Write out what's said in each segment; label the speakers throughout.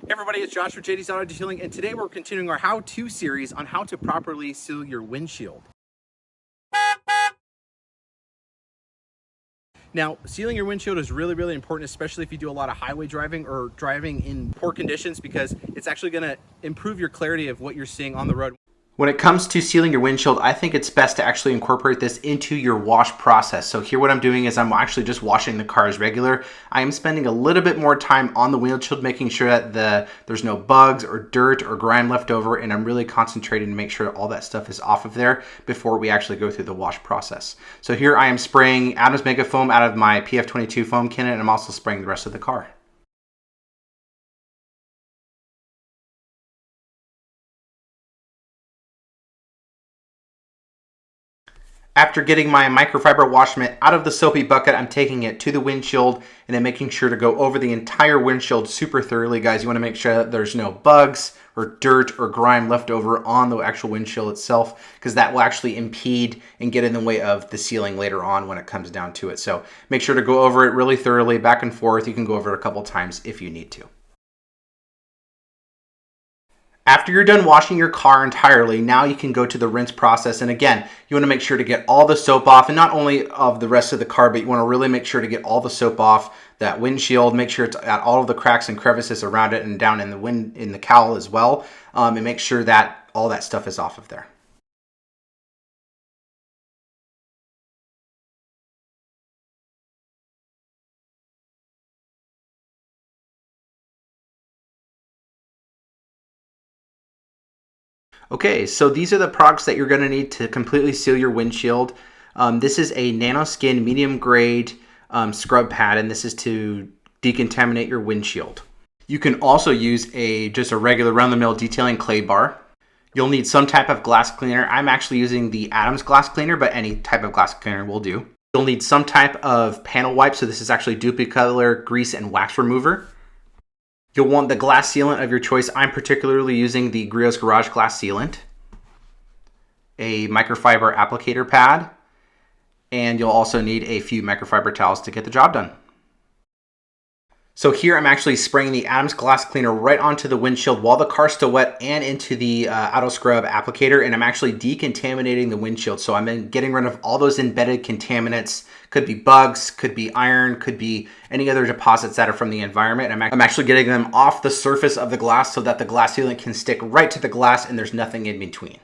Speaker 1: Hey everybody, it's Josh from JD's Auto Detailing, and today we're continuing our how-to series on how to properly seal your windshield. Now, sealing your windshield is really important, especially if you do a lot of highway driving or driving in poor conditions, because it's actually going to improve your clarity of what you're seeing on the road. When it comes to sealing your windshield, I think it's best to actually incorporate this into your wash process. So here what I'm doing is I'm actually just washing the car as regular. I am spending a little bit more time on the windshield, making sure that there's no bugs or dirt or grime left over, and I'm really concentrating to make sure all that stuff is off of there before we actually go through the wash process. So here I am spraying Adam's Mega Foam out of my PF22 foam can, and I'm also spraying the rest of the car. After getting my microfiber wash mitt out of the soapy bucket, I'm taking it to the windshield and then making sure to go over the entire windshield super thoroughly. Guys, you want to make sure that there's no bugs or dirt or grime left over on the actual windshield itself, because that will actually impede and get in the way of the sealing later on when it comes down to it. So make sure to go over it really thoroughly, back and forth. You can go over it a couple times if you need to. After you're done washing your car entirely, now you can go to the rinse process. And again, you want to make sure to get all the soap off, and not only of the rest of the car, but you want to really make sure to get all the soap off that windshield. Make sure it's at all of the cracks and crevices around it and down in the cowl as well. And make sure that all that stuff is off of there. Okay, so these are the products that you're going to need to completely seal your windshield. This is a nanoskin medium grade scrub pad, and this is to decontaminate your windshield. You can also use just a regular run-of-the-mill detailing clay bar. You'll need some type of glass cleaner. I'm actually using the Adams glass cleaner, but any type of glass cleaner will do. You'll need some type of panel wipe, so this is actually duplicate grease and wax remover. You'll want the glass sealant of your choice. I'm particularly using the Griot's Garage glass sealant, a microfiber applicator pad, and you'll also need a few microfiber towels to get the job done. So here I'm actually spraying the Adams glass cleaner right onto the windshield while the car's still wet and into the auto scrub applicator, and I'm actually decontaminating the windshield. So I'm getting rid of all those embedded contaminants. Could be bugs, could be iron, could be any other deposits that are from the environment. I'm actually getting them off the surface of the glass so that the glass sealant can stick right to the glass and there's nothing in between.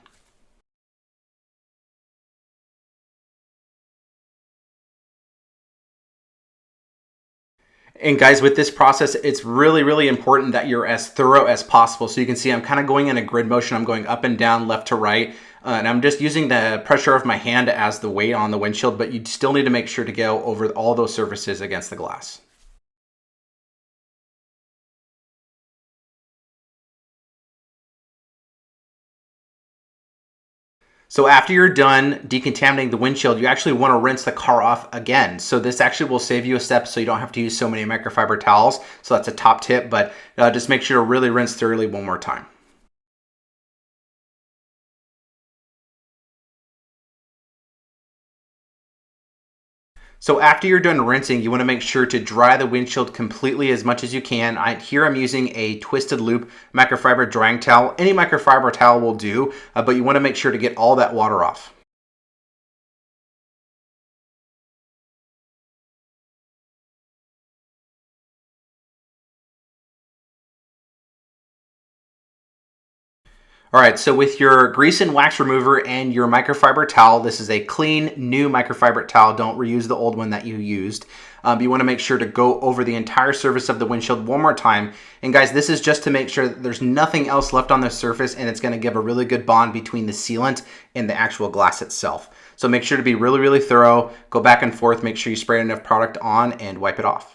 Speaker 1: And guys, with this process, it's really important that you're as thorough as possible. So you can see I'm kind of going in a grid motion. I'm going up and down, left to right, and I'm just using the pressure of my hand as the weight on the windshield, but you still need to make sure to go over all those surfaces against the glass. So after you're done decontaminating the windshield, you actually want to rinse the car off again. So this actually will save you a step so you don't have to use so many microfiber towels. So that's a top tip, but just make sure to really rinse thoroughly one more time. So after you're done rinsing, you want to make sure to dry the windshield completely as much as you can. Here I'm using a twisted loop microfiber drying towel. Any microfiber towel will do, but you want to make sure to get all that water off. All right, so with your grease and wax remover and your microfiber towel, this is a clean, new microfiber towel. Don't reuse the old one that you used. You want to make sure to go over the entire surface of the windshield one more time. And guys, this is just to make sure that there's nothing else left on the surface, and it's going to give a really good bond between the sealant and the actual glass itself. So make sure to be really thorough. Go back and forth, make sure you spray enough product on and wipe it off.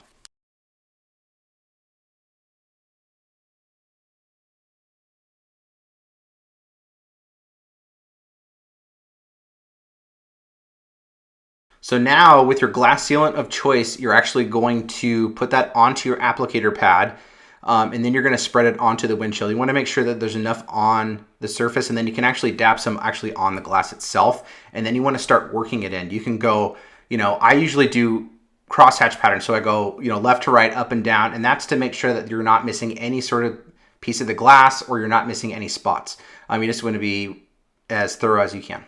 Speaker 1: So now with your glass sealant of choice, you're actually going to put that onto your applicator pad, and then you're going to spread it onto the windshield. You want to make sure that there's enough on the surface, and then you can actually dab some actually on the glass itself, and then you want to start working it in. You can go, I usually do crosshatch pattern, so I go, left to right, up and down, and that's to make sure that you're not missing any sort of piece of the glass or you're not missing any spots. You just want to be as thorough as you can.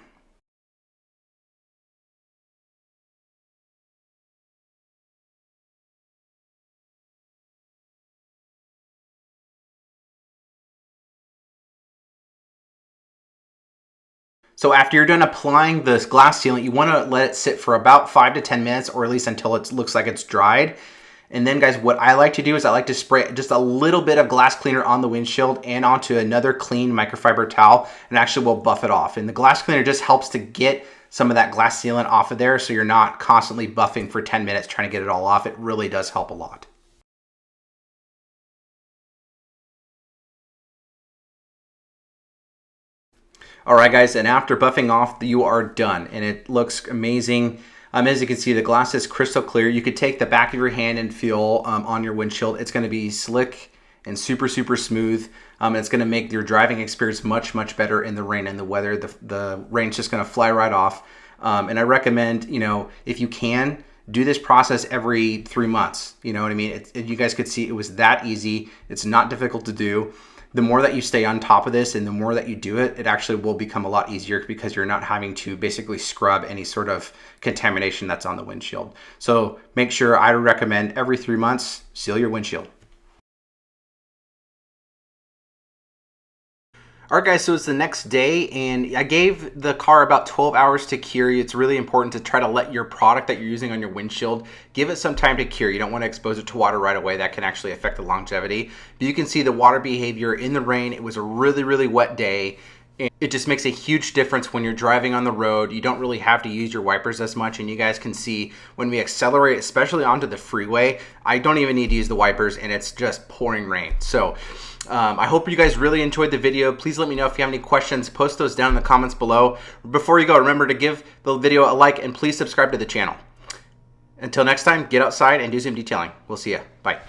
Speaker 1: So after you're done applying this glass sealant, you want to let it sit for about 5 to 10 minutes, or at least until it looks like it's dried. And then guys, what I like to do is I like to spray just a little bit of glass cleaner on the windshield and onto another clean microfiber towel, and actually we'll buff it off. And the glass cleaner just helps to get some of that glass sealant off of there, so you're not constantly buffing for 10 minutes trying to get it all off. It really does help a lot. All right, guys, and after buffing off, you are done, and it looks amazing. As you can see, the glass is crystal clear. You could take the back of your hand and feel on your windshield. It's going to be slick and super, super smooth. It's going to make your driving experience much, much better in the rain and the weather. The rain's just going to fly right off. And I recommend, if you can, do this process every 3 months. You know what I mean? You guys could see it was that easy. It's not difficult to do. The more that you stay on top of this and the more that you do it, it actually will become a lot easier because you're not having to basically scrub any sort of contamination that's on the windshield. So make sure, I recommend every 3 months, seal your windshield. All right, guys, so it's the next day, and I gave the car about 12 hours to cure. It's really important to try to let your product that you're using on your windshield, give it some time to cure. You don't want to expose it to water right away. That can actually affect the longevity. But you can see the water behavior in the rain. It was a really, really wet day. It just makes a huge difference when you're driving on the road. You don't really have to use your wipers as much, and you guys can see when we accelerate, especially onto the freeway, I don't even need to use the wipers, and it's just pouring rain. So I hope you guys really enjoyed the video. Please let me know if you have any questions. Post those down in the comments below. Before you go, remember to give the video a like and please subscribe to the channel. Until next time, get outside and do some detailing. We'll see you. Bye.